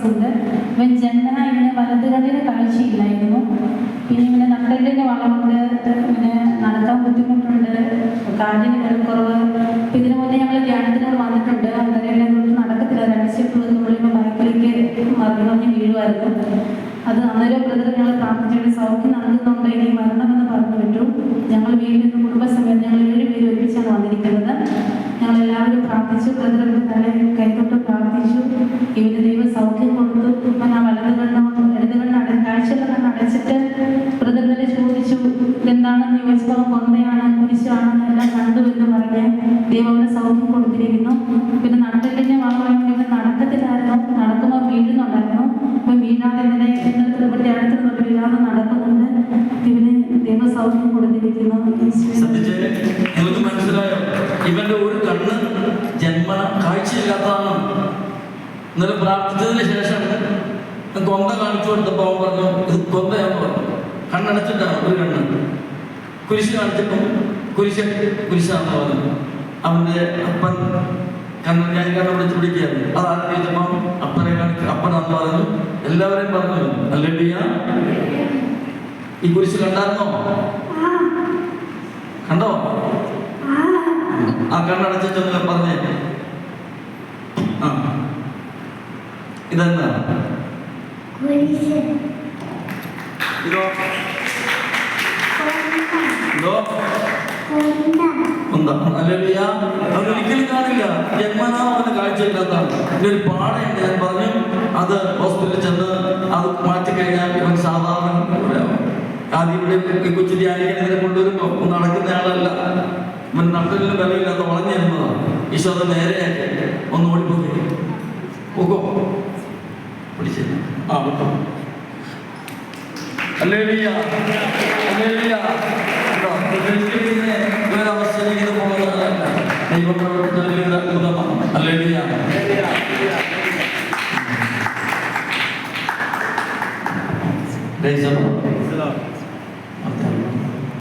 വയസ്സുണ്ട്. ഇവൻ ജന്മന ഇവന് വലത് കണ്ണിന് കാഴ്ചയില്ലായിരുന്നു. പിന്നെ ഇവന് നട്ടെല്ലിൻ്റെ വളവുണ്ട്, ഇവന് നടക്കാൻ ബുദ്ധിമുട്ടുണ്ട്, കാലിന് ബലക്കുറവ്. ഇതിനു മുന്നേ ഞങ്ങൾ ധ്യാനത്തിനോട് വന്നിട്ടുണ്ട്. അന്നേരം തൊട്ട് നടക്കത്തില്ല. 2 സ്റ്റെപ്പ് വെക്കുമ്പോഴേക്കും ബൈക്കിലേക്ക് മറിഞ്ഞ് വീഴുമായിരുന്നു. അത് അന്നേരം ബ്രദർ ഞങ്ങൾ പ്രാർത്ഥിച്ചിട്ട് സൗഖ്യം നൽകുന്നുണ്ട്, ഇനി മരണമെന്ന് പറഞ്ഞു വിട്ടു. ഞങ്ങൾ വീട്ടിൽ നിന്ന് കുടുംബസമേതം ഞങ്ങൾ 7 പേര് ഒരുമിച്ചാണ് വന്നിരിക്കുന്നത്. ഞങ്ങളെല്ലാവരും പ്രാർത്ഥിച്ചു. ബ്രദറിൻ്റെ തല കൈതൊട്ട് പ്രാർത്ഥിച്ചു. ഇവന് ദൈവം സൗഖ്യം കൊടുത്തു. ഇപ്പം ഞാൻ ഇടത് കണ്ണ് കാഴ്ചയുള്ള കണ്ണ് അടച്ചിട്ട് ബ്രദറിനെ ചോദിച്ചു എന്താണെന്ന് ചോദിച്ചപ്പോൾ കൊന്തയാണ് കുരിശാണെന്ന് എല്ലാം കണ്ടുവെന്ന് പറഞ്ഞ് ദൈവത്തിന് സൗഖ്യം കൊടുത്തിരിക്കുന്നു. പിന്നെ നട്ടെല്ലിൻ്റെ വളവായിട്ട് ഇവൻ നടക്കത്തില്ലായിരുന്നു, നടക്കുമ്പോൾ വീഴുന്നുണ്ടായിരുന്നു. ഇപ്പം വീഴാതെ ഇന്നത്തെ ഇവിടെ അടുത്ത് തൊട്ട് വീഴാതെ നടക്കുന്നുണ്ട്. ഇവന് ദൈവ സൗഖ്യം കൊടുത്തിരിക്കുന്നു. മനസ്സിലായോ? ഇവന്റെ ഒരു കണ്ണ് ജന്മന കാഴ്ചയില്ലാത്തതാണ്. ഇന്നലെ പ്രാർത്ഥിച്ചതിന് ശേഷം കൊന്ത കാണിച്ചു കൊടുത്തപ്പോൾ അവൻ പറഞ്ഞു ഇത് കൊന്തയാന്ന് പറഞ്ഞു. കണ്ണടച്ചിട്ടാണ് ഒരു കണ്ണ്. കുരിശ് കാണിച്ചപ്പം കുരിശാണെന്ന് പറഞ്ഞു. അവന്റെ അപ്പൻ ഞാൻ വിളിച്ച് പിടിക്കുകയായിരുന്നു. അത് ആലോചിച്ചപ്പം അപ്പനെ കാണിച്ചു, അപ്പനാന്ന് പറഞ്ഞു. എല്ലാവരെയും പറഞ്ഞു ഹല്ലേലൂയ. ഈ കുരിശ് കണ്ടായിരുന്നോ? കണ്ടോ? ആ കണ്ണടച്ചെന്ന് പറഞ്ഞേ. ആ ഇതെന്താ? ഇതോ ഹല്ലേലൂയ. അവനൊരിക്കലും കാണില്ല, ജന്മനാ അവന് കാഴ്ചയില്ലാത്തതാണ്. ഇതിന്റെ ഒരു പാടയുണ്ട്. ഞാൻ പറഞ്ഞു അത് ഹോസ്പിറ്റലിൽ ചെന്ന് അത് മാറ്റിക്കഴിഞ്ഞാൽ ഇവൻ സാധാരണ ആദ്യം ഇവിടെ കൊച്ചു ധ്യാനിക്കുന്നതിനെ കൊണ്ടുവരുമ്പോൾ നടക്കുന്ന ആളല്ല. ഇവൻ നട്ടലിന് ബലമില്ലാത്ത വളഞ്ഞിരുന്നതാണ്. ഈശോ അത് നേരെയാക്കി ഒന്ന് ഓടിപ്പോയി പോകോ പിടിച്ചു. ആ വിട്ടോ. Hallelujah hallelujah. ഇവരവസ്ഥയിലേക്ക് പോകുന്നതല്ല, ദൈവം പ്രവർത്തനത്തിലുള്ള അത്ഭുതമാണ്. ഹല്ലേലൂയ. Praise the Lord.